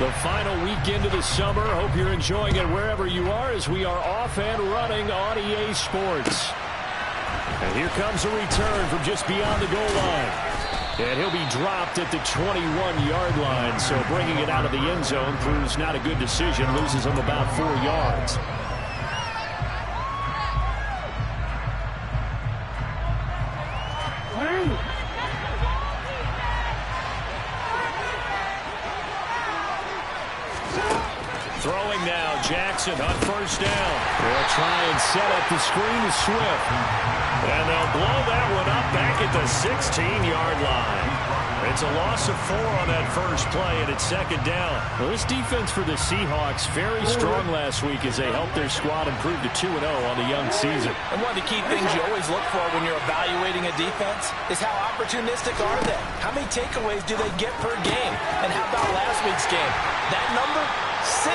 The final weekend of the summer. Hope you're enjoying it wherever you are as we are off and running on EA Sports. And here comes a return from just beyond the goal line. And he'll be dropped at the 21-yard line. So bringing it out of the end zone proves not a good decision. Loses him about 4 yards. Throwing now, Jackson on first down. They'll try and set up the screen to Swift. And they'll blow that one up back at the 16-yard line. It's a loss of 4 on that first play, and it's second down. Well, this defense for the Seahawks very strong last week as they helped their squad improve to 2-0 on the young season. And one of the key things you always look for when you're evaluating a defense is how opportunistic are they? How many takeaways do they get per game? And how about last week's game? That number? 6.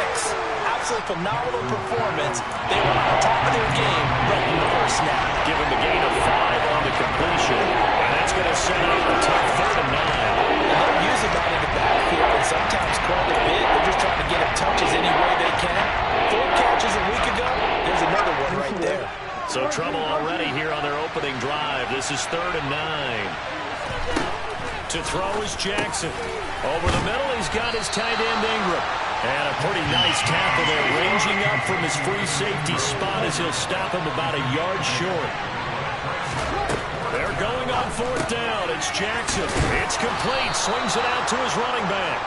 Absolutely phenomenal performance. They were on top of their game right from the first snap. Given the gain of 5 on the completion. And that's going to set up a tough 3rd and 9. And they'll use him out in the backfield and sometimes quite a bit. They're just trying to get him touches any way they can. 4 catches a week ago. There's another one right there. So trouble already here on their opening drive. This is 3rd and 9. To throw is Jackson. Over the middle, he's got his tight end Ingram. And a pretty nice tackle there, ranging up from his free safety spot as he'll stop him about a yard short. They're going on 4th down. It's Jackson. It's complete. Swings it out to his running back.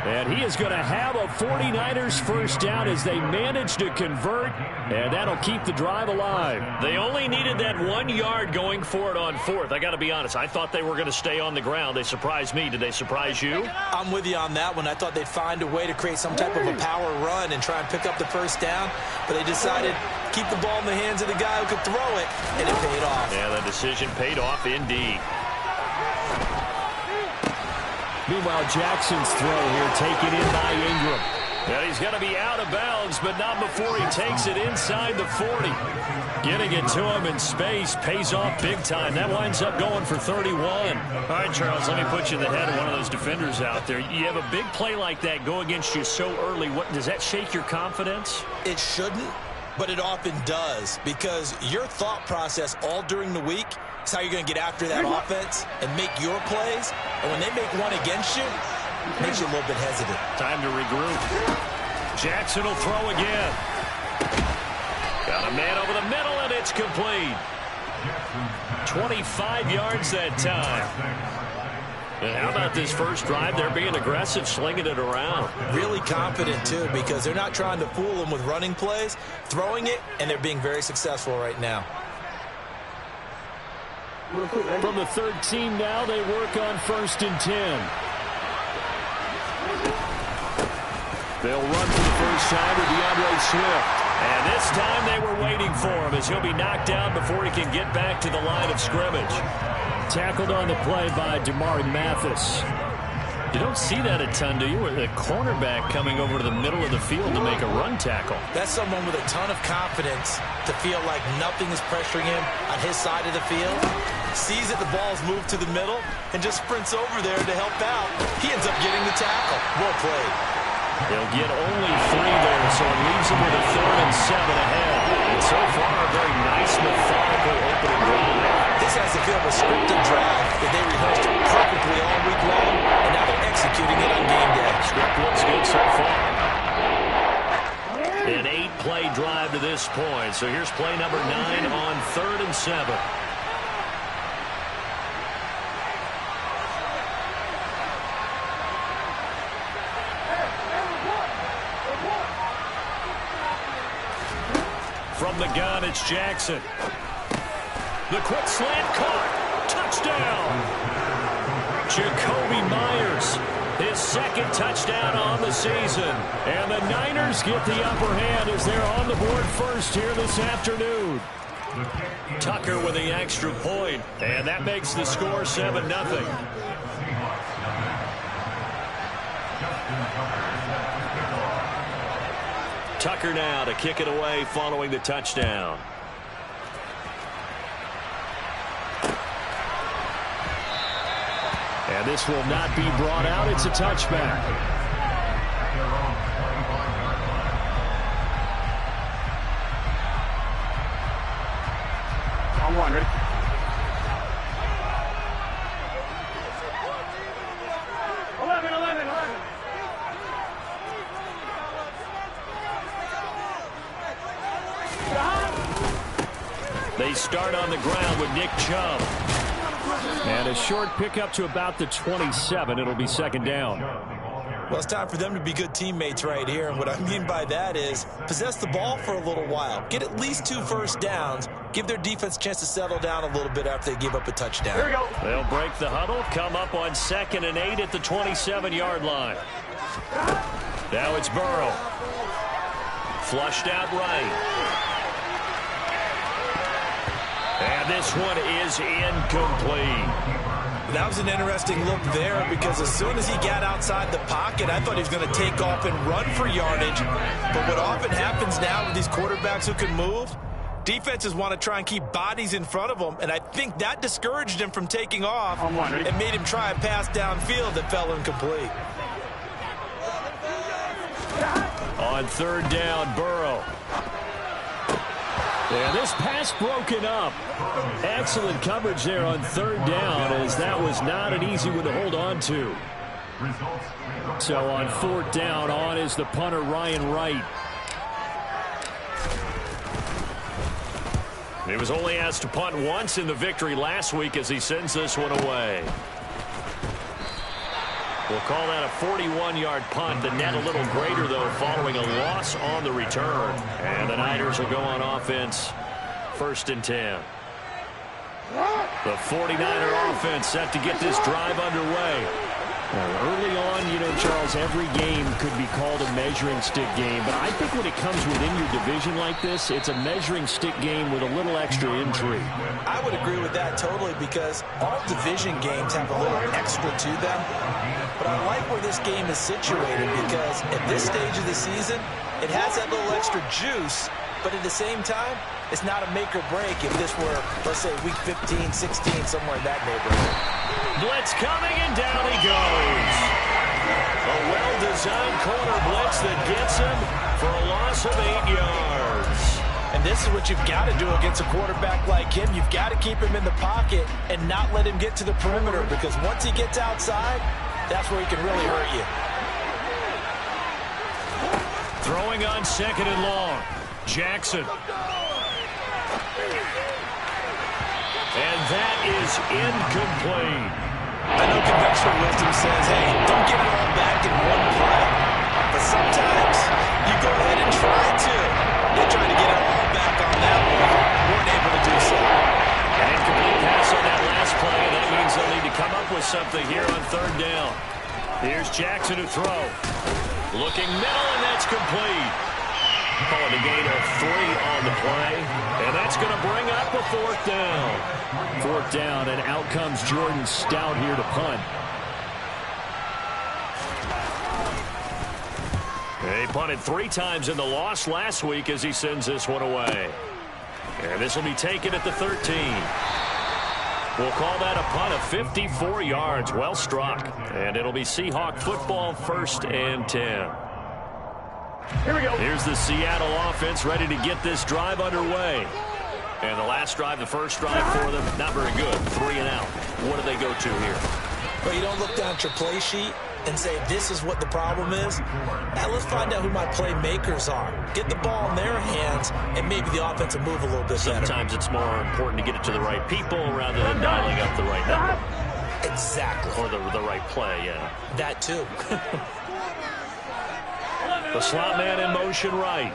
And he is going to have a 49ers first down as they manage to convert, and that'll keep the drive alive. They only needed that 1 yard going for it on 4th. I got to be honest, I thought they were going to stay on the ground. They surprised me. Did they surprise you? I'm with you on that one. I thought they'd find a way to create some type of a power run and try and pick up the first down, but they decided to keep the ball in the hands of the guy who could throw it, and it paid off. Yeah, the decision paid off indeed. Meanwhile, Jackson's throw here taken in by Ingram. And he's going to be out of bounds, but not before he takes it inside the 40. Getting it to him in space pays off big time. That winds up going for 31. All right, Charles, let me put you in the head of one of those defenders out there. You have a big play like that go against you so early. What does that shake your confidence? It shouldn't, but it often does, because your thought process all during the week is how you're going to get after that offense and make your plays. And when they make one against you, it makes you a little bit hesitant. Time to regroup. Jackson will throw again. Got a man over the middle, and it's complete. 25 yards that time. And how about this first drive? They're being aggressive, slinging it around. Really confident, too, because they're not trying to fool them with running plays, throwing it, and they're being very successful right now. From the 13 now, they work on 1st and 10. They'll run for the first time with DeAndre Swift. And this time they were waiting for him as he'll be knocked down before he can get back to the line of scrimmage. Tackled on the play by Damari Mathis. You don't see that a ton, do you? With a cornerback coming over to the middle of the field to make a run tackle. That's someone with a ton of confidence to feel like nothing is pressuring him on his side of the field. Sees that the ball's moved to the middle and just sprints over there to help out. He ends up getting the tackle. Well played. They'll get only 3 there, so it leaves them with a 3rd and 7 ahead. And so far, a very nice, methodical opening drive. This has the feel of a scripted drive that they rehearsed perfectly all week long, and now they're executing it on game day. Script looks good so far. An 8-play drive to this point. So here's play number 9 on 3rd and 7. From the gun, it's Jackson. The quick slant caught. Touchdown. Jacoby Myers, his 2nd touchdown on the season. And the Niners get the upper hand as they're on the board first here this afternoon. Tucker with the extra point, and that makes the score 7-0. Tucker now to kick it away following the touchdown. And this will not be brought out. It's a touchback. On one, ready? They start on the ground with Nick Chubb. And a short pickup to about the 27. It'll be second down. Well, it's time for them to be good teammates right here. And what I mean by that is possess the ball for a little while. Get at least 2 first downs. Give their defense a chance to settle down a little bit after they give up a touchdown. Here we go. They'll break the huddle, come up on 2nd and 8 at the 27-yard line. Now it's Burrow. Flushed out right. And this one is incomplete. That was an interesting look there because as soon as he got outside the pocket, I thought he was going to take off and run for yardage. But what often happens now with these quarterbacks who can move, defenses want to try and keep bodies in front of them, and I think that discouraged him from taking off and made him try a pass downfield that fell incomplete. On 3rd down, Burrow. And this pass broken up. Excellent coverage there on 3rd down, as that was not an easy one to hold on to. So on 4th down, on is the punter, Ryan Wright. He was only asked to punt once in the victory last week as he sends this one away. We'll call that a 41-yard punt. The net a little greater, though, following a loss on the return. And the Niners will go on offense, 1st and 10. The 49er offense set to get this drive underway. Early on, you know, Charles, every game could be called a measuring stick game. But I think when it comes within your division like this, it's a measuring stick game with a little extra intrigue. I would agree with that totally because all division games have a little extra to them. But I like where this game is situated because at this stage of the season, it has that little extra juice. But at the same time, it's not a make or break if this were, let's say, week 15, 16, somewhere in that neighborhood. Blitz coming, and down he goes. A well-designed corner blitz that gets him for a loss of 8 yards. And this is what you've got to do against a quarterback like him. You've got to keep him in the pocket and not let him get to the perimeter because once he gets outside, that's where he can really hurt you. Throwing on 2nd and long. Jackson. And that is incomplete. I know conventional wisdom says, hey, don't get it all back in one play. But sometimes you go ahead and try to. They're trying to get it all back on that one. Weren't able to do so. An incomplete pass on that last play. That means they'll need to come up with something here on 3rd down. Here's Jackson to throw. Looking middle, and that's complete. Calling a gain of 3 on the play. And that's going to bring up a 4th down. 4th down, and out comes Jordan Stout here to punt. He punted 3 times in the loss last week as he sends this one away. And this will be taken at the 13. We'll call that a punt of 54 yards. Well struck. And it'll be Seahawk football, 1st and 10. Here we go. Here's the Seattle offense ready to get this drive underway. And the last drive, the first drive for them, not very good. 3 and out. What do they go to here? Well, you don't look down at your play sheet and say, this is what the problem is. Now let's find out who my playmakers are. Get the ball in their hands, and maybe the offense will move a little bit better. Sometimes it's more important to get it to the right people rather than dialing up the right number. Exactly. Or the right play, yeah. That too. The slot man in motion right.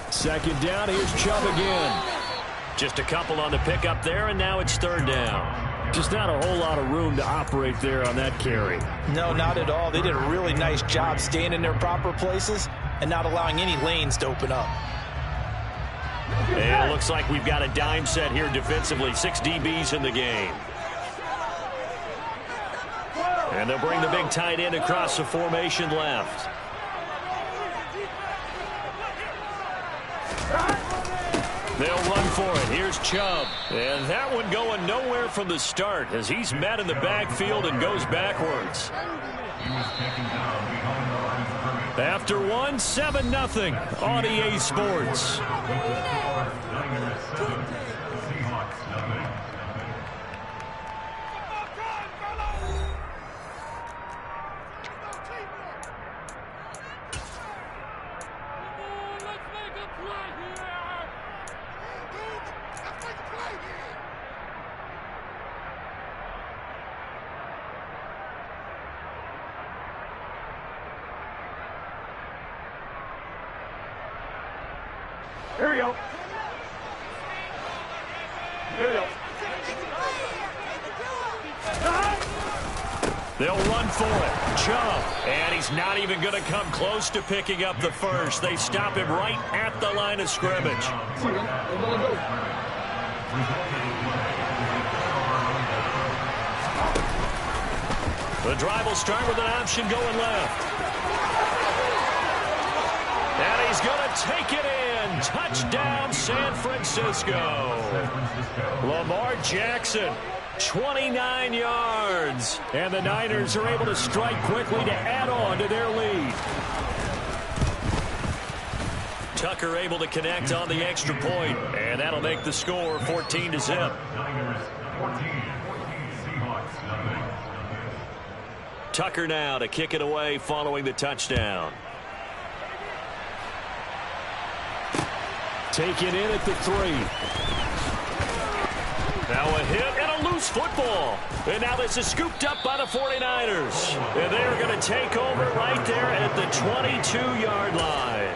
2nd down, here's Chubb again. Just a couple on the pickup there, and now it's 3rd down. Just not a whole lot of room to operate there on that carry. No, not at all. They did a really nice job staying in their proper places and not allowing any lanes to open up. And it looks like we've got a dime set here defensively. 6 DBs in the game. And they'll bring the big tight end across the formation left. They'll run for it. Here's Chubb. And that one going nowhere from the start as he's met in the backfield and goes backwards. After one, 7-0 on EA Sports. Here we go. Here we go. They'll run for it. Chubb. And he's not even going to come close to picking up the first. They stop him right at the line of scrimmage. The drive will start with an option going left. And he's going to take it in. Touchdown, San Francisco. Lamar Jackson, 29 yards. And the Niners are able to strike quickly to add on to their lead. Tucker able to connect on the extra point, and that'll make the score 14-0. Tucker now to kick it away following the touchdown. Taken in at the 3. Now a hit and a loose football. And now this is scooped up by the 49ers. And they're going to take over right there at the 22-yard line.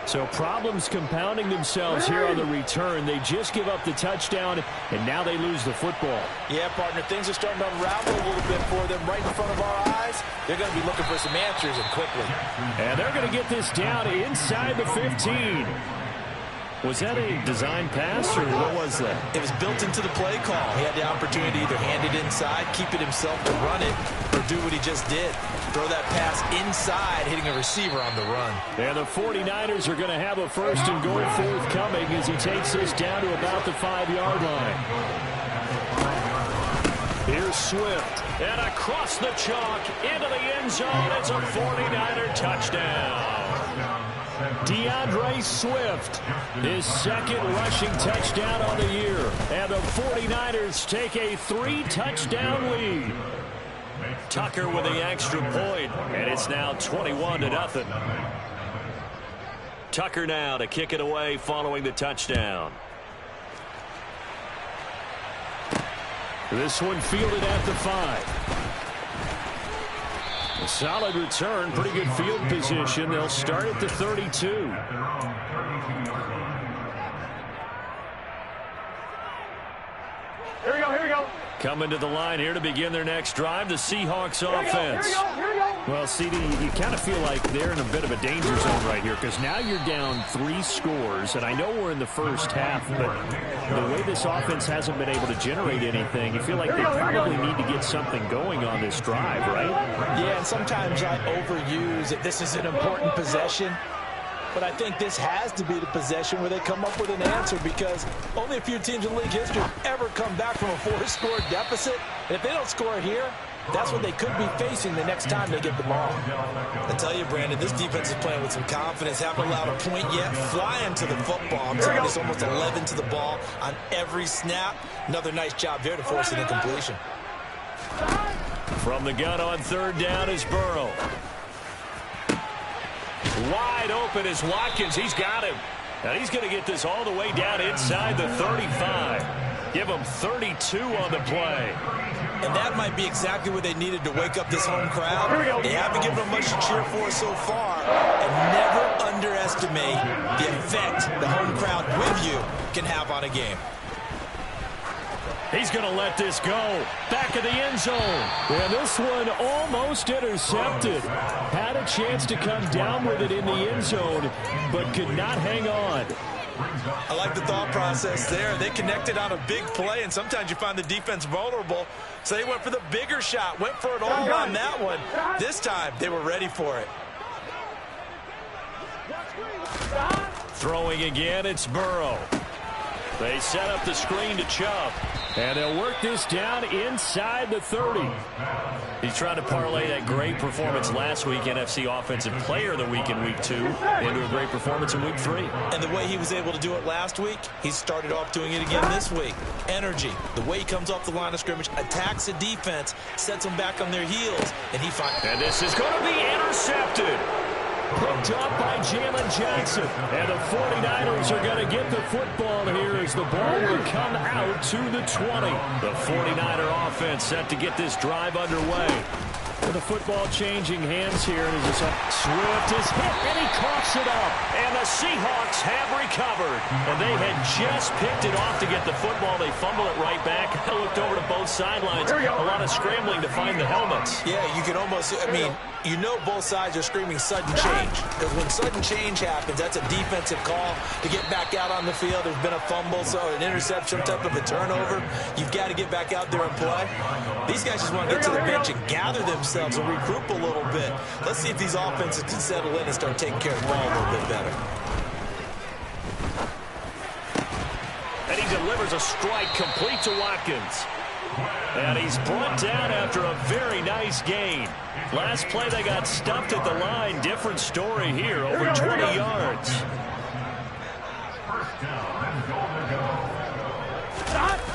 So problems compounding themselves here on the return. They just give up the touchdown, and now they lose the football. Yeah, partner, things are starting to unravel a little bit for them right in front of our eyes. They're going to be looking for some answers and quickly. And they're going to get this down inside the 15. Was that a design pass, or what was that? It was built into the play call. He had the opportunity to either hand it inside, keep it himself to run it, or do what he just did. Throw that pass inside, hitting a receiver on the run. And the 49ers are going to have a first and goal forthcoming as he takes this down to about the 5-yard line. Here's Swift. And across the chalk into the end zone. It's a 49er touchdown. DeAndre Swift, his second rushing touchdown on the year. And the 49ers take a 3-touchdown lead. Tucker with the extra point, and it's now 21-0. Tucker now to kick it away following the touchdown. This one fielded at the 5. A solid return, pretty good field position. They'll start at the 32. Here we go, here we go. Coming to the line here to begin their next drive, the Seahawks offense. Here we go. Well, CD, you kind of feel like they're in a bit of a danger zone right here because now you're down 3 scores, and I know we're in the first half, but the way this offense hasn't been able to generate anything, you feel like they probably need to get something going on this drive, right? Yeah, and sometimes I overuse it. This is an important possession. But I think this has to be the possession where they come up with an answer because only a few teams in league history have ever come back from a 4-score deficit. And if they don't score here, that's what they could be facing the next time they get the ball. I tell you, Brandon, this defense is playing with some confidence. Haven't allowed a point yet. Flying to the football. I'm telling you, it's almost 11 to the ball on every snap. Another nice job there to force an incompletion. From the gun on 3rd down is Burrow. Wide open is Watkins. He's got him. And he's going to get this all the way down inside the 35. Give him 32 on the play. And that might be exactly what they needed to wake up this home crowd. They haven't given them much to cheer for so far. And never underestimate the effect the home crowd with you can have on a game. He's going to let this go. Back of the end zone. And this one almost intercepted. Had a chance to come down with it in the end zone, but could not hang on. I like the thought process there. They connected on a big play, and sometimes you find the defense vulnerable. So they went for the bigger shot, went for it all on that one. This time, they were ready for it. Throwing again, it's Burrow. They set up the screen to Chubb. And they'll work this down inside the 30. He's trying to parlay that great performance last week, NFC Offensive Player of the Week in Week 2, into a great performance in Week 3. And the way he was able to do it last week, he started off doing it again this week. Energy, the way he comes off the line of scrimmage, attacks the defense, sets them back on their heels, and he finds... And this is going to be intercepted. Picked up by Jalen Jackson. And the 49ers are going to get the football here as the ball will come out to the 20. The 49er offense set to get this drive underway. And the football changing hands here. And Swift is hit, and he coughs it up. And the Seahawks have recovered. And they had just picked it off to get the football. They fumble it right back. I looked over to both sidelines. A lot of scrambling to find the helmets. Yeah, you can almost, I mean, you know both sides are screaming sudden change. Because when sudden change happens, that's a defensive call to get back out on the field. There's been a fumble, so an interception, some type of a turnover. You've got to get back out there and play. These guys just want to get to the bench and gather themselves and regroup a little bit. Let's see if these offenses can settle in and start taking care of the ball a little bit better. And he delivers a strike complete to Watkins. And he's brought down after a very nice gain. Last play they got stuffed at the line. Different story here, over 20 yards.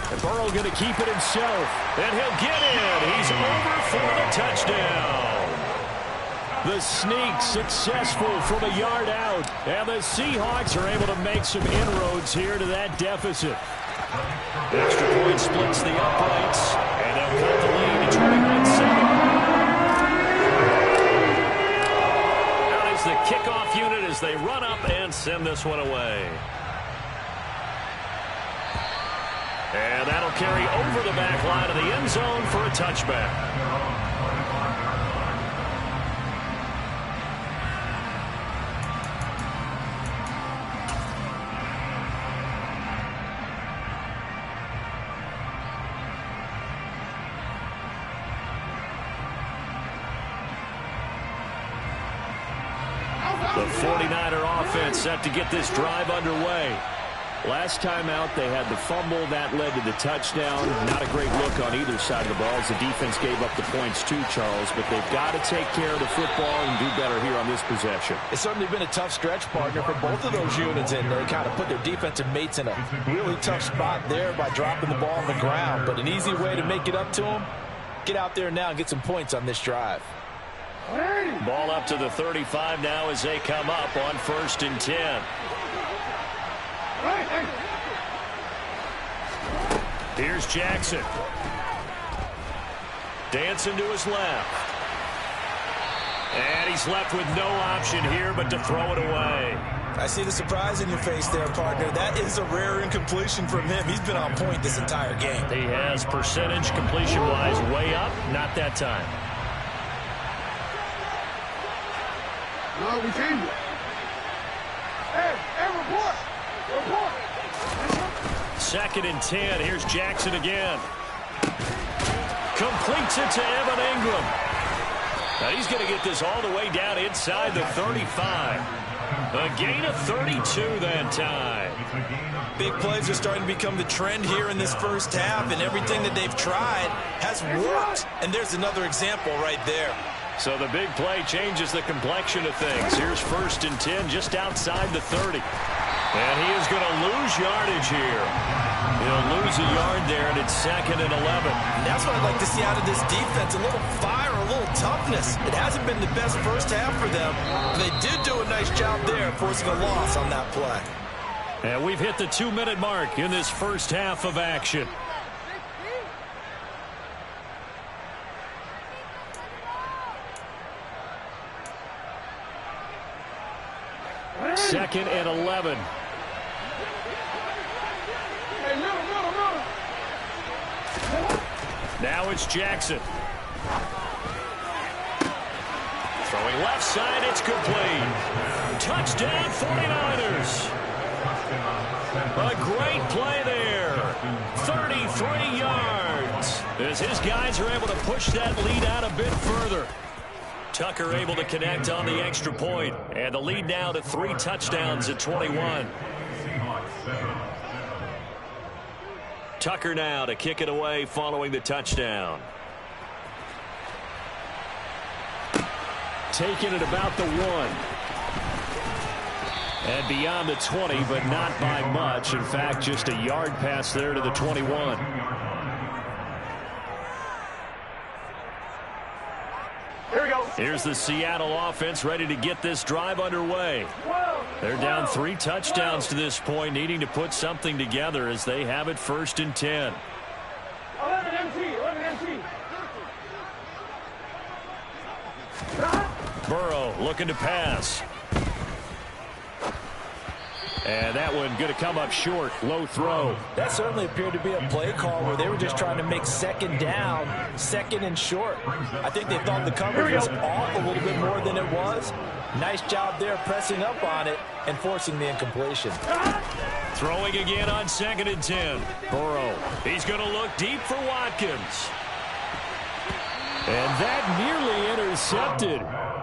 And Burrow going to keep it himself. And he'll get in. He's over for the touchdown. The sneak successful from a yard out. And the Seahawks are able to make some inroads here to that deficit. The extra point splits the uprights, and they'll cut the lead to 21-7. Out is the kickoff unit as they run up and send this one away. And that'll carry over the back line of the end zone for a touchback. The 49er offense set to get this drive underway. Last time out, they had the fumble. That led to the touchdown. Not a great look on either side of the ball as the defense gave up the points too, Charles. But they've got to take care of the football and do better here on this possession. It's certainly been a tough stretch, partner, for both of those units. And they kind of put their defensive mates in a really tough spot there by dropping the ball on the ground. But an easy way to make it up to them, get out there now and get some points on this drive. Ball up to the 35 now as they come up on 1st and 10. Here's Jackson. Dancing to his left. And he's left with no option here but to throw it away. I see the surprise in your face there, partner. That is a rare incompletion from him. He's been on point this entire game. He has percentage completion-wise way up. Not that time. No, we changed it. Hey, report. 2nd and 10. Here's Jackson again. Completes it to Evan Ingram. Now he's going to get this all the way down inside the 35. A gain of 32 that time. Big plays are starting to become the trend here in this first half, and everything that they've tried has worked. And there's another example right there. So the big play changes the complexion of things. Here's 1st and 10 just outside the 30. And he is going to lose yardage here. He'll lose a yard there, and it's 2nd and 11. That's what I'd like to see out of this defense, a little fire, a little toughness. It hasn't been the best first half for them. They did do a nice job there, forcing a loss on that play. And we've hit the 2-minute mark in this first half of action. Second and 11. Now it's Jackson. Throwing left side, it's complete. Touchdown 49ers. A great play there. 33 yards. As his guys are able to push that lead out a bit further. Tucker able to connect on the extra point. And the lead now to 3 touchdowns at 21. Tucker now to kick it away following the touchdown. Taking it about the 1. And beyond the 20, but not by much. In fact, just a yard pass there to the 21. Here we go. Here's the Seattle offense ready to get this drive underway. They're down 3 touchdowns to this point, needing to put something together as they have it 1st and 10. 11 MT. Burrow looking to pass. And that one going to come up short. Low throw. That certainly appeared to be a play call where they were just trying to make 2nd down, 2nd and short. I think they thought the coverage was off a little bit more than it was. Nice job there pressing up on it and forcing the incompletion. Throwing again on 2nd and 10. Burrow. He's going to look deep for Watkins. And that nearly intercepted.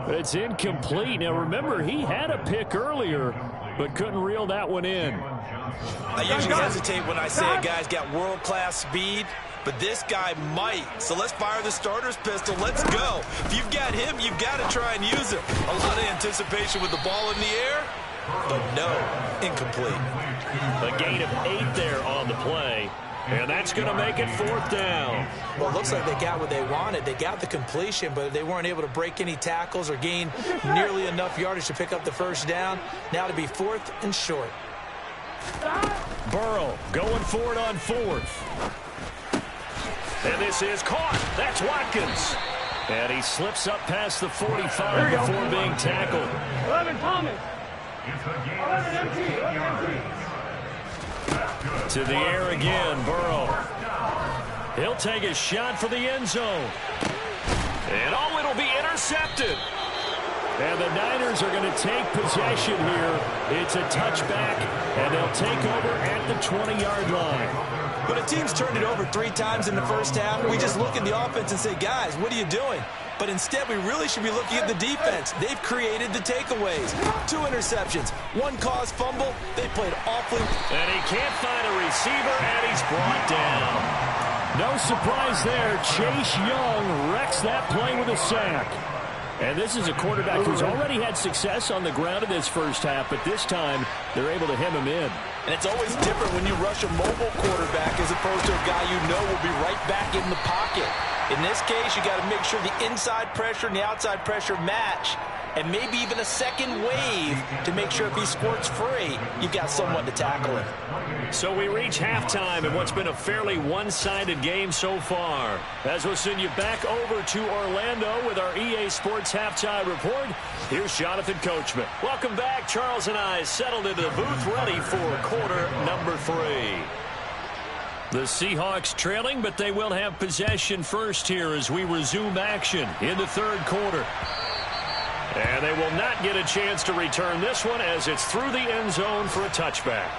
But it's incomplete. Now remember, he had a pick earlier, but couldn't reel that one in. I usually hesitate when I say a guy's got world-class speed, but this guy might. So let's fire the starter's pistol. Let's go. If you've got him, you've got to try and use it. A lot of anticipation with the ball in the air, but no, incomplete. A gain of 8 there on the play. And that's going to make it 4th down. Well, it looks like they got what they wanted. They got the completion, but they weren't able to break any tackles or gain nearly enough yardage to pick up the 1st down. Now to be 4th and short. Burrow going for it on 4th. And this is caught. That's Watkins. And he slips up past the 45 before being tackled. 11 Thomas. 11 MT. To the air again, Burrow. He'll take a shot for the end zone. And oh, it'll be intercepted. And the Niners are going to take possession here. It's a touchback, and they'll take over at the 20-yard line. When a team's turned it over 3 times in the first half, we just look at the offense and say, guys, what are you doing? But instead, we really should be looking at the defense. They've created the takeaways. 2 interceptions, 1 caused fumble. They played awfully. And he can't find a receiver, and he's brought down. No surprise there. Chase Young wrecks that play with a sack. And this is a quarterback who's already had success on the ground in this first half, but this time they're able to hem him in. And it's always different when you rush a mobile quarterback as opposed to a guy you know will be right back in the pocket. In this case, you got to make sure the inside pressure and the outside pressure match, and maybe even a second wave to make sure if he squirts free, you've got someone to tackle him. So we reach halftime in what's been a fairly one-sided game so far. As we'll send you back over to Orlando with our EA Sports Halftime Report, here's Jonathan Coachman. Welcome back. Charles and I settled into the booth ready for quarter number 3. The Seahawks trailing, but they will have possession first here as we resume action in the 3rd quarter. And they will not get a chance to return this one as it's through the end zone for a touchback.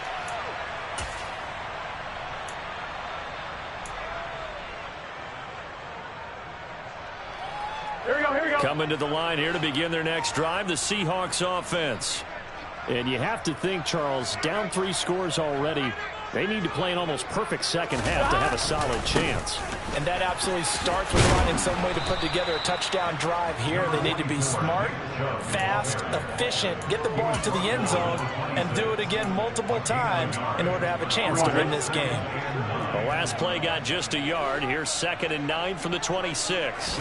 Here we go. Coming to the line here to begin their next drive, the Seahawks offense. And you have to think, Charles, down 3 scores already. They need to play an almost perfect second half to have a solid chance. And that absolutely starts with finding some way to put together a touchdown drive here. They need to be smart, fast, efficient, get the ball to the end zone, and do it again multiple times in order to have a chance to win this game. The last play got just a yard. Here's 2nd and 9 from the 26.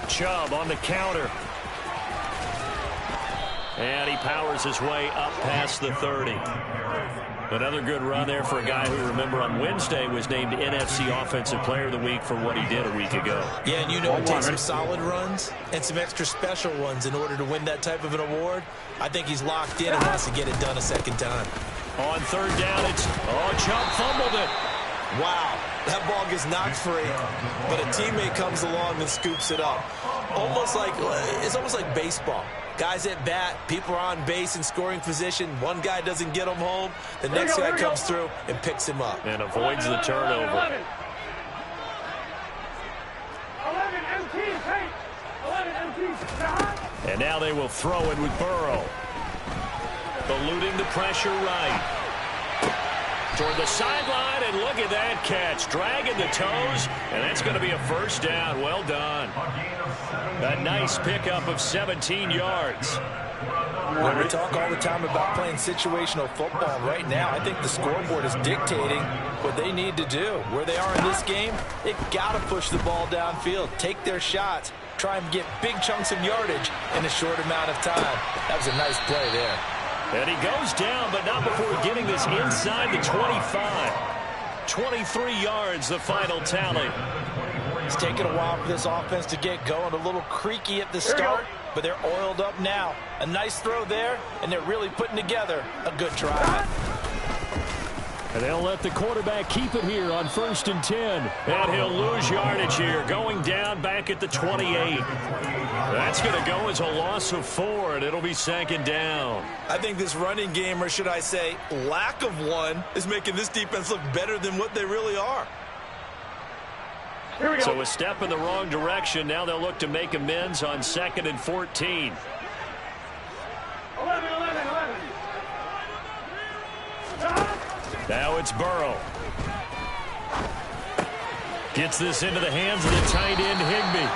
Chubb on the counter. And he powers his way up past the 30. Another good run there for a guy who, remember, on Wednesday was named NFC Offensive Player of the Week for what he did a week ago. Yeah, and you know it takes some solid runs and some extra special ones in order to win that type of an award. I think he's locked in and wants to get it done a second time. On 3rd down, it's Chubb fumbled it. Wow, that ball gets knocked free, but a teammate comes along and scoops it up. It's almost like baseball. Guys at bat, people are on base in scoring position. One guy doesn't get him home. The next guy comes through and picks him up. And avoids the turnover. 11 MT, hey! 11 MT. And now they will throw it with Burrow. Eluding the pressure right. toward the sideline, and look at that catch. Dragging the toes, and that's going to be a first down. Well done. A nice pickup of 17 yards. Well, we talk all the time about playing situational football. Right now, I think the scoreboard is dictating what they need to do. Where they are in this game, they've got to push the ball downfield, take their shots, try and get big chunks of yardage in a short amount of time. That was a nice play there. And he goes down, but not before getting this inside the 25. 23 yards, the final tally. It's taken a while for this offense to get going. A little creaky at the start, but they're oiled up now. A nice throw there, and they're really putting together a good drive. And they'll let the quarterback keep it here on 1st and 10. And he'll lose yardage here, going down back at the 28. That's going to go as a loss of 4, and it'll be 2nd down. I think this running game, or should I say lack of one, is making this defense look better than what they really are. Here we go. So a step in the wrong direction. Now they'll look to make amends on 2nd and 14. 11. Now it's Burrow. Gets this into the hands of the tight end, Higbee.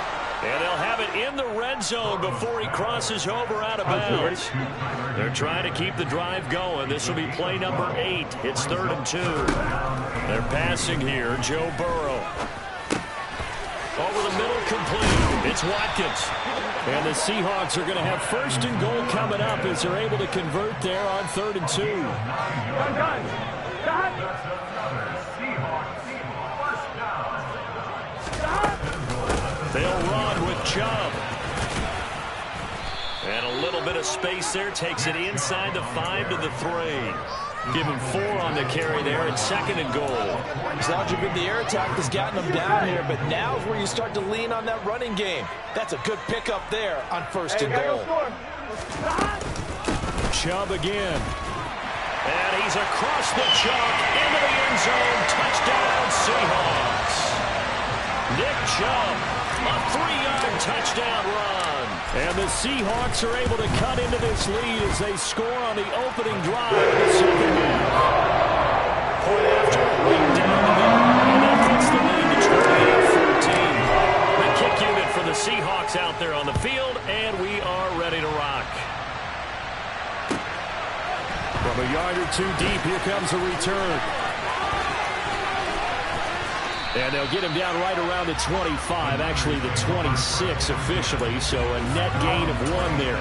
And they'll have it in the red zone before he crosses over out of bounds. They're trying to keep the drive going. This will be play number 8. It's 3rd and 2. They're passing here. Joe Burrow. Over the middle, complete. It's Watkins. And the Seahawks are going to have 1st and goal coming up as they're able to convert there on 3rd and 2. Done. They'll run with Chubb. And a little bit of space there. Takes it inside the 5 to the 3. Give him 4 on the carry there at 2nd and goal. As long as the air attack has gotten them down here, but now is where you start to lean on that running game. That's a good pickup there on 1st and goal. Chubb again. And he's across the chalk into the end zone. Touchdown, Seahawks. Nick Chubb, a 3-yard touchdown run. And the Seahawks are able to cut into this lead as they score on the opening drive of the second half. Point after, right down the middle. And that puts the lead to 28-14. The kick unit for the Seahawks out there on the field, and we are ready to rock. From a yard or 2 deep, here comes a return. And they'll get him down right around the 25, actually the 26 officially, so a net gain of 1 there.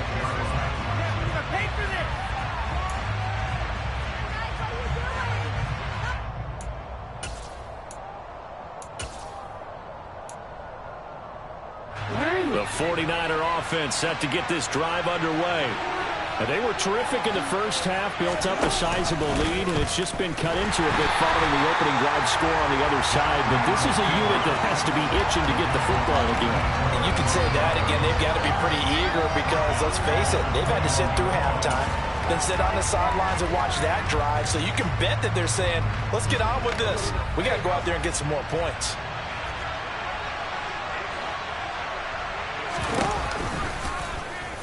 The 49er offense set to get this drive underway. And they were terrific in the first half, built up a sizable lead, and it's just been cut into a bit following the opening drive score on the other side. But this is a unit that has to be itching to get the football again. And you can say that again, they've got to be pretty eager because, let's face it, they've had to sit through halftime, then sit on the sidelines and watch that drive. So you can bet that they're saying, let's get on with this. We got to go out there and get some more points.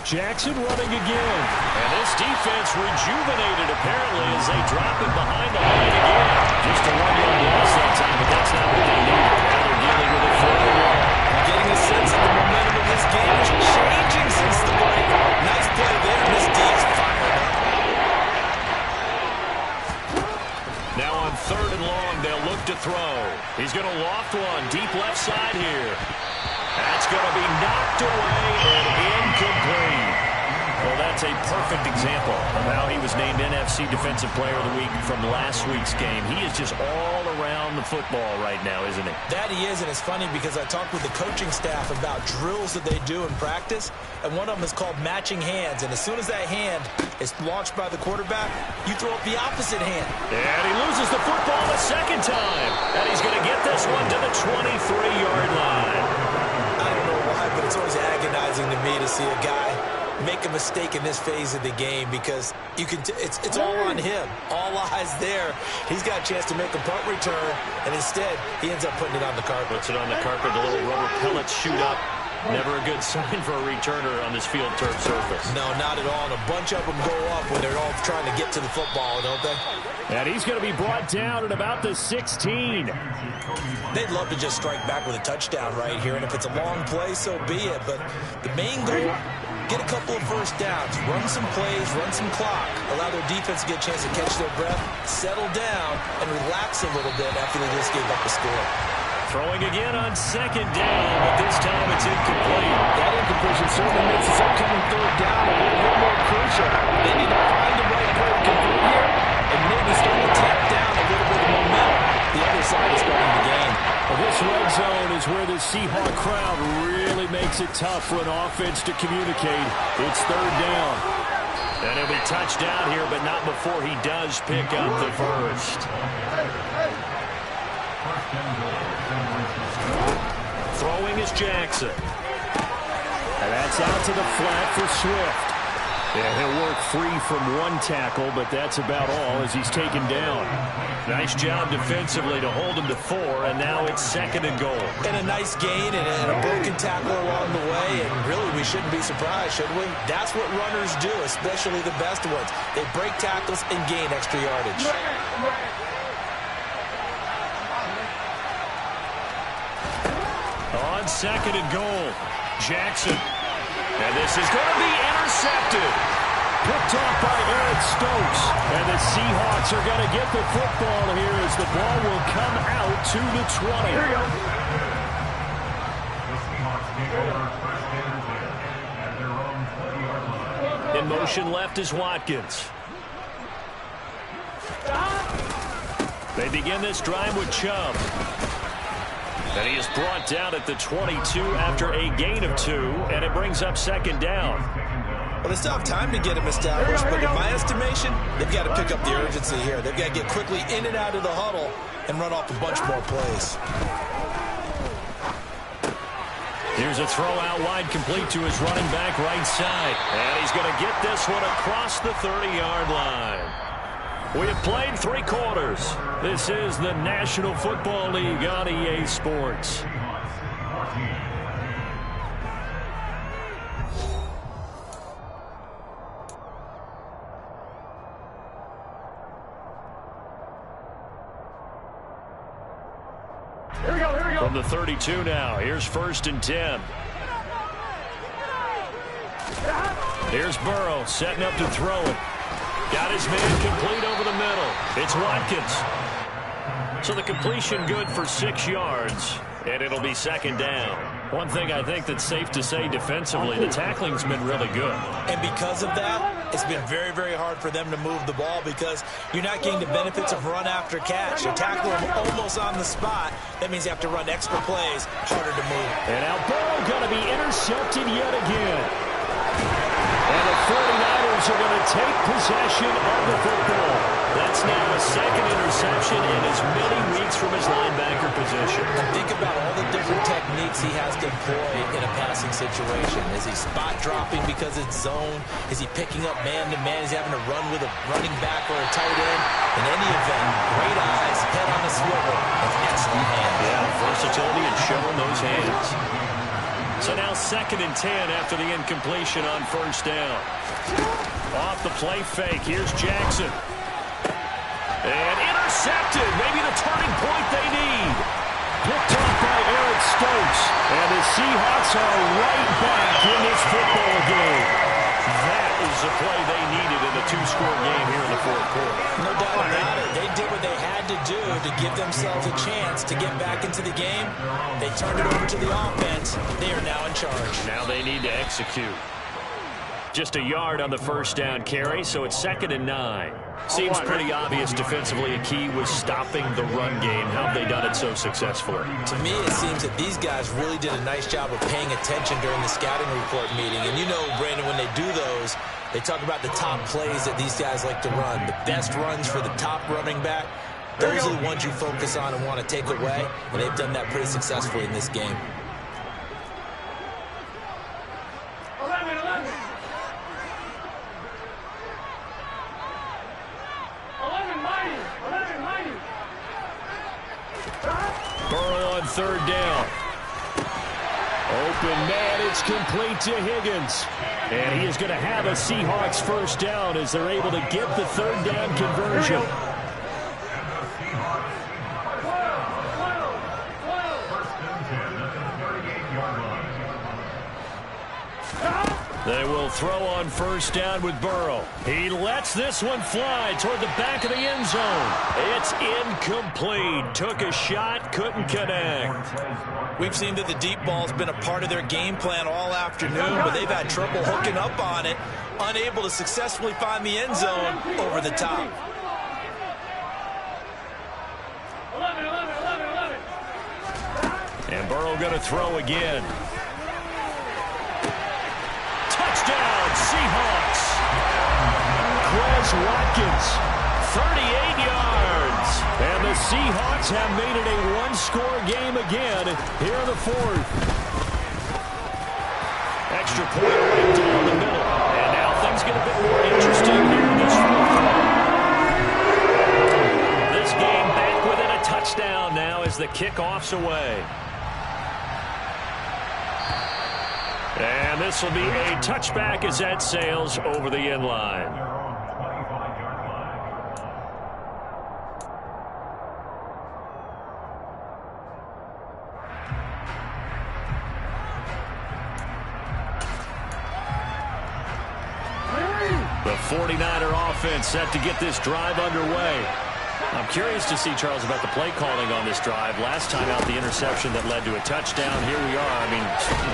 Jackson running again. And this defense rejuvenated, apparently, as they drop him behind the line again. Just a 1-yard loss that time, but that's not what they needed. Now they're dealing with it for a while. Getting a sense that the momentum of this game is changing since the break. Nice play there. This D is firing up. Now on 3rd and long, they'll look to throw. He's going to loft one deep left side here. That's going to be knocked away and incomplete. Well, that's a perfect example of how he was named NFC Defensive Player of the Week from last week's game. He is just all around the football right now, isn't he? That he is, and it's funny because I talked with the coaching staff about drills that they do in practice, and one of them is called matching hands. And as soon as that hand is launched by the quarterback, you throw up the opposite hand. And he loses the football a 2nd time. And he's going to get this one to the 23-yard line. I don't know why, but it's always agonizing to me to see a guy make a mistake in this phase of the game because you can it's all on him. All eyes there. He's got a chance to make a punt return, and instead he ends up putting it on the carpet. Puts it on the carpet. The little rubber pellets shoot up. Never a good sign for a returner on this field turf surface. No, not at all. And a bunch of them go up when they're all trying to get to the football, don't they? And he's going to be brought down at about the 16. They'd love to just strike back with a touchdown right here, and if it's a long play, so be it. But the main goal, get a couple of first downs, run some plays, run some clock, allow their defense to get a chance to catch their breath, settle down, and relax a little bit after they just gave up the score. Throwing again on second down, but this time it's incomplete. That incompletion certainly makes this upcoming third down a little bit more crucial. They need to find the right play to convert here and maybe start to tap down a little bit of momentum. The other side is starting to gain. Well, this red zone is where the Seahawk crowd really makes it tough for an offense to communicate. It's third down. And he'll be touched down here, but not before he does pick up the first. Throwing is Jackson. And that's out to the flat for Swift. Yeah, he'll work free from one tackle, but that's about all as he's taken down. Nice job defensively to hold him to 4, and now it's second and goal. And a nice gain and a broken tackle along the way, and really we shouldn't be surprised, should we? That's what runners do, especially the best ones. They break tackles and gain extra yardage. On second and goal, Jackson. And this is going to be intercepted. Picked off by Eric Stokes. And the Seahawks are going to get the football here as the ball will come out to the 20. Here we go. In motion left is Watkins. They begin this drive with Chubb. And he is brought down at the 22 after a gain of 2, and it brings up second down. Well, they still have time to get him established, but in my estimation, they've got to pick up the urgency here. They've got to get quickly in and out of the huddle and run off a bunch more plays. Here's a throw out wide, complete to his running back right side. And he's going to get this one across the 30-yard line. We have played 3 quarters. This is the National Football League on EA Sports. Here we go, here we go. From the 32 now, here's first and 10. Here's Burrow setting up to throw it. Got his man complete over the middle. It's Watkins. So the completion good for 6 yards, and it'll be second down. One thing I think that's safe to say defensively, the tackling's been really good. And because of that, it's been very, very hard for them to move the ball because you're not getting the benefits of run after catch. You tackle them almost on the spot. That means you have to run extra plays, harder to move. And now Burrow going to be intercepted yet again. And the 49ers are going to take possession of the football. That's now a second interception in as many weeks from his linebacker position. And think about all the different techniques he has to employ in a passing situation. Is he spot dropping because it's zone? Is he picking up man-to-man? Is he having to run with a running back or a tight end? In any event, great eyes, head on a swivel, and excellent hands. Yeah, versatility and showing those hands. So now second and 10 after the incompletion on first down. Off the play fake, here's Jackson. And intercepted, maybe the turning point they need. Picked off by Eric Stokes. And the Seahawks are right back in this football game. That is the play they needed in a 2-score game here in the fourth quarter. No doubt about it. They did what they had to do to give themselves a chance to get back into the game. They turned it over to the offense. They are now in charge. Now they need to execute. Just a yard on the first down carry, so it's second and 9. Seems pretty obvious defensively a key was stopping the run game. How have they done it so successfully? To me, it seems that these guys really did a nice job of paying attention during the scouting report meeting. And you know, Brandon, when they do those, they talk about the top plays that these guys like to run. The best runs for the top running back. Those are the ones you focus on and want to take away. And they've done that pretty successfully in this game. 11. Burrow on third down. Open man, it's complete to Higgins. And he is going to have a Seahawks first down as they're able to get the third down conversion. They will throw on first down with Burrow. He lets this one fly toward the back of the end zone. It's incomplete. Took a shot, couldn't connect. We've seen that the deep ball's been a part of their game plan all afternoon, but they've had trouble hooking up on it, unable to successfully find the end zone over the top. 11, 11, 11, 11. And Burrow going to throw again. Touchdown, Seahawks. Quez Watkins, 38 yards. And the Seahawks have made it a one-score game again here in the fourth. Extra point right down the middle. And now things get a bit more interesting here in this fourth. This game back within a touchdown now as the kickoff's away. And this will be a touchback as that sails over the end line. The 49er offense set to get this drive underway. I'm curious to see, Charles, about the play calling on this drive. Last time out, the interception that led to a touchdown. Here we are. I mean,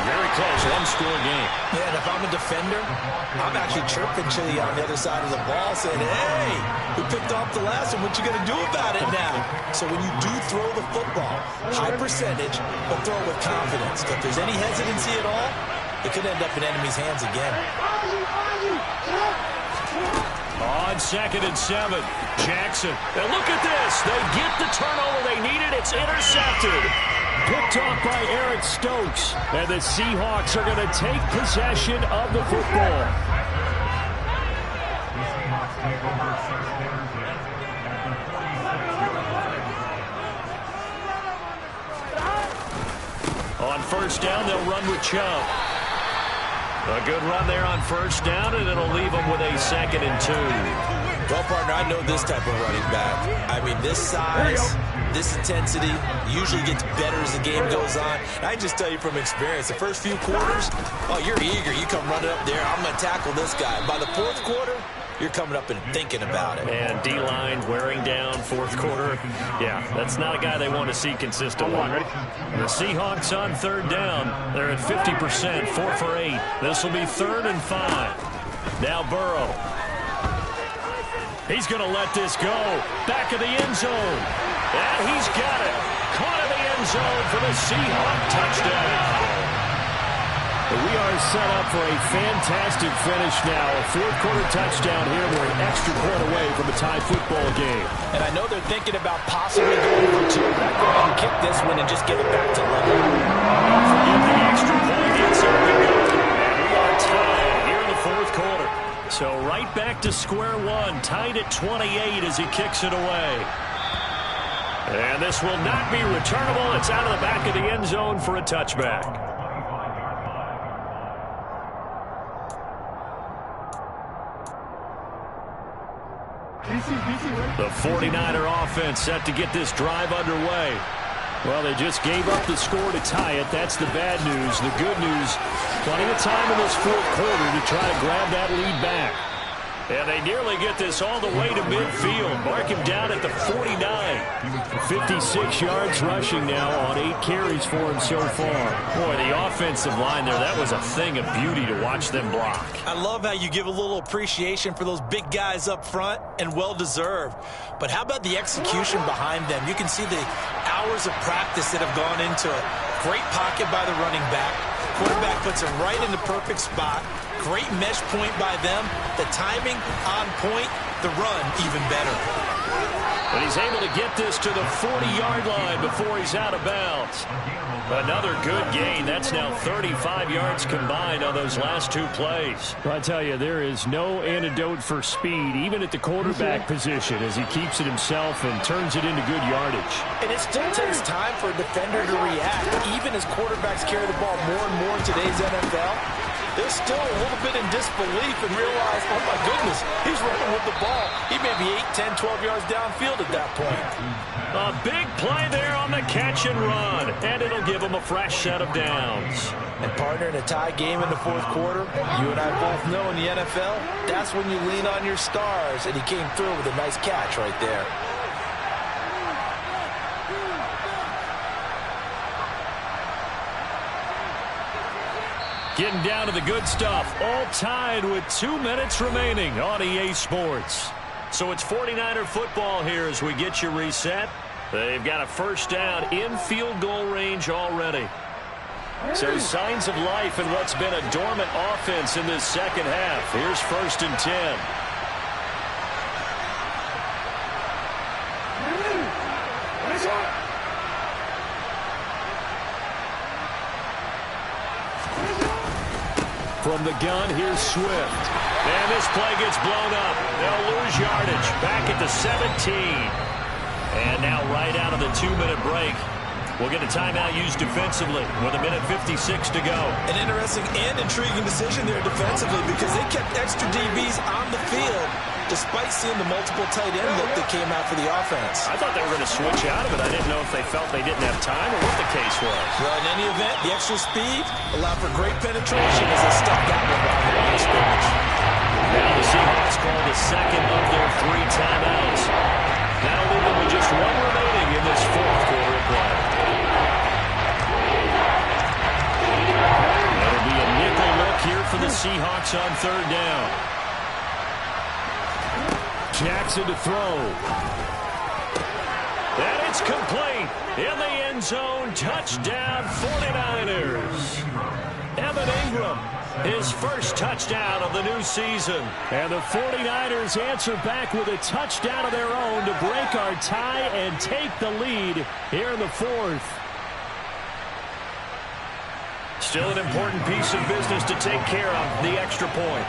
very close, one-score game. Yeah, and if I'm a defender, I'm actually chirping Chili on the other side of the ball saying, hey, we picked off the last one. What you going to do about it now? So when you do throw the football, high percentage, but throw it with confidence. If there's any hesitancy at all, it could end up in enemy's hands again. On 2nd and 7, Jackson. And look at this. They get the turnover they needed. It's intercepted. Picked off by Eric Stokes. And the Seahawks are going to take possession of the football. On first down, they'll run with Chubb. A good run there on first down, and it'll leave them with a 2nd and 2. Well, partner, I know this type of running back. I mean, this size, this intensity usually gets better as the game goes on. And I just tell you from experience, the first few quarters, oh, you're eager. You come running up there, I'm going to tackle this guy. By the fourth quarter, you're coming up and thinking about it. And D-line wearing down fourth quarter. Yeah, that's not a guy they want to see consistently. The Seahawks on third down. They're at 50%, 4 for 8. This will be 3rd and 5. Now Burrow. He's going to let this go. Back of the end zone. And he's got it. Caught in the end zone for the Seahawk touchdown. We are set up for a fantastic finish now. A fourth-quarter touchdown here. We're an extra point away from a tie football game. And I know they're thinking about possibly going for 2. Back go ahead and kick this one and just give it back to level. Don't forget the extra point. It's up and good. And we are tied here in the fourth quarter. So right back to square one. Tied at 28 as he kicks it away. And this will not be returnable. It's out of the back of the end zone for a touchback. The 49er offense set to get this drive underway. Well, they just gave up the score to tie it. That's the bad news. The good news, plenty of time in this fourth quarter to try to grab that lead back. And they nearly get this all the way to midfield. Mark him down at the 49. 56 yards rushing now on 8 carries for him so far. Boy, the offensive line there, that was a thing of beauty to watch them block. I love how you give a little appreciation for those big guys up front, and well-deserved. But how about the execution behind them? You can see the hours of practice that have gone into it. Great pocket by the running back. Quarterback puts him right in the perfect spot. Great mesh point by them. The timing on point. The run even better. But he's able to get this to the 40-yard line before he's out of bounds. Another good gain. That's now 35 yards combined on those last two plays. Well, I tell you, there is no antidote for speed, even at the quarterback position, as he keeps it himself and turns it into good yardage. And it still takes time for a defender to react. Even as quarterbacks carry the ball more and more in today's NFL, they're still a little bit in disbelief and realize, oh my goodness, he's running with the ball. He may be 8, 10, 12 yards downfield at that point. A big play there on the catch and run, and it'll give him a fresh set of downs. And partner, in a tie game in the fourth quarter, you and I both know in the NFL, that's when you lean on your stars, and he came through with a nice catch right there. Getting down to the good stuff, all tied with 2 minutes remaining on EA Sports. So it's 49er football here as we get you reset. They've got a first down in field goal range already. So signs of life in what's been a dormant offense in this second half. Here's 1st and 10. From the gun, here's Swift. And this play gets blown up. They'll lose yardage. Back at the 17. And now right out of the 2-minute break, we'll get a timeout used defensively with 1:56 to go. An interesting and intriguing decision there defensively because they kept extra DBs on the field despite seeing the multiple tight end look that came out for the offense. I thought they were going to switch out of it. I didn't know if they felt they didn't have time or what the case was. Well, in any event, the extra speed allowed for great penetration as they stuck that one down the line of scrimmage. Now the Seahawks call the second of their 3 timeouts. That'll leave them with just 1 remaining in this fourth quarter of play. That'll be a nickel look here for the Seahawks on 3rd down. Jackson to throw. And it's complete. In the end zone, touchdown 49ers. Evan Ingram, his first touchdown of the new season. And the 49ers answer back with a touchdown of their own to break our tie and take the lead here in the 4th. Still an important piece of business to take care of, the extra point.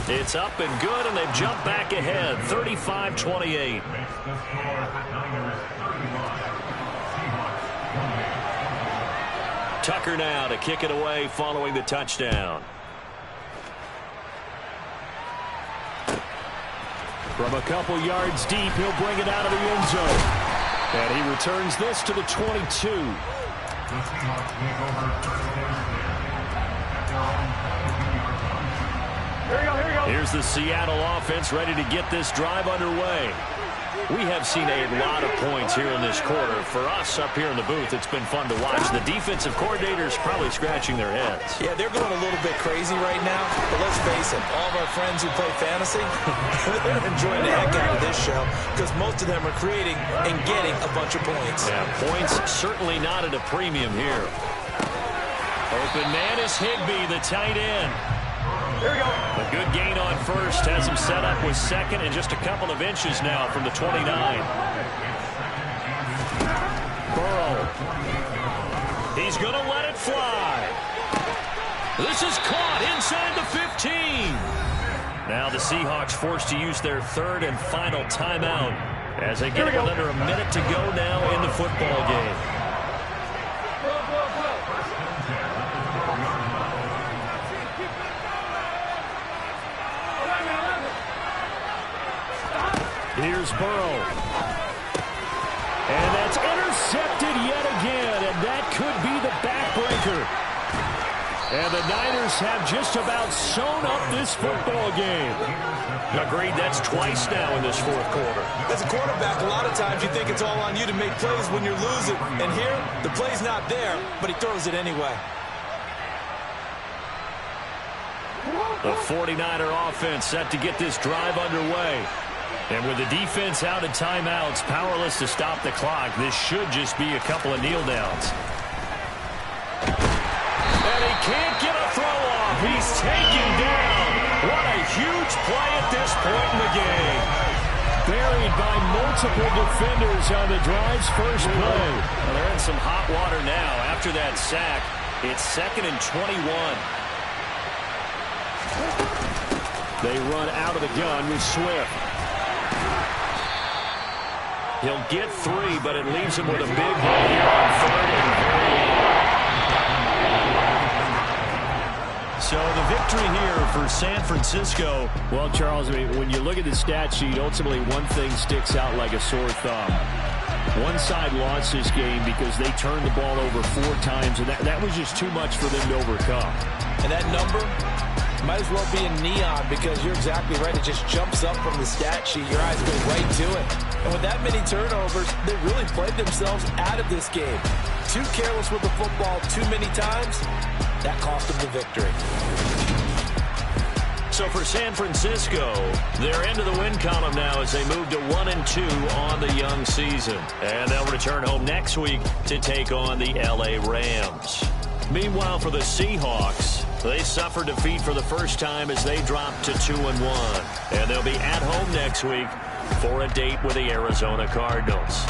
It's up and good, and they've jumped back ahead, 35-28. Tucker now to kick it away following the touchdown. From a couple yards deep, he'll bring it out of the end zone. And he returns this to the 22. Here's the Seattle offense ready to get this drive underway. We have seen a lot of points here in this quarter. For us up here in the booth, it's been fun to watch. The defensive coordinators probably scratching their heads. Yeah, they're going a little bit crazy right now. But let's face it, all of our friends who play fantasy, they're enjoying the heck out of this show because most of them are creating and getting a bunch of points. Yeah, points certainly not at a premium here. Open man is Higbee, the tight end. Here we go. A good gain on first. Has him set up with second and just a couple of inches now from the 29. Burrow. He's going to let it fly. This is caught inside the 15. Now the Seahawks forced to use their 3rd and final timeout as they get it with under a minute to go now in the football game. Here's Burrow. And that's intercepted yet again, and that could be the backbreaker. And the Niners have just about sewn up this football game. Agreed, that's twice now in this fourth quarter. As a quarterback, a lot of times you think it's all on you to make plays when you're losing. And here, the play's not there, but he throws it anyway. The 49er offense set to get this drive underway. And with the defense out of timeouts, powerless to stop the clock, this should just be a couple of kneel downs. And he can't get a throw off. He's taken down. What a huge play at this point in the game. Buried by multiple defenders on the drive's first play. Well, they're in some hot water now. After that sack, it's 2nd and 21. They run out of the gun with Swift. He'll get 3, but it leaves him with a big hole here on 3rd and very. So the victory here for San Francisco. Well, Charles, I mean, when you look at the stat sheet, ultimately one thing sticks out like a sore thumb. One side lost this game because they turned the ball over 4 times, and that was just too much for them to overcome. And that number might as well be in neon because you're exactly right. It just jumps up from the stat sheet. Your eyes go right to it. And with that many turnovers, they really played themselves out of this game. Too careless with the football too many times. That cost them the victory. So for San Francisco, they're into the win column now as they move to 1-2 on the young season. And they'll return home next week to take on the LA Rams. Meanwhile, for the Seahawks, they suffered defeat for the first time as they dropped to 2-1. And they'll be at home next week for a date with the Arizona Cardinals.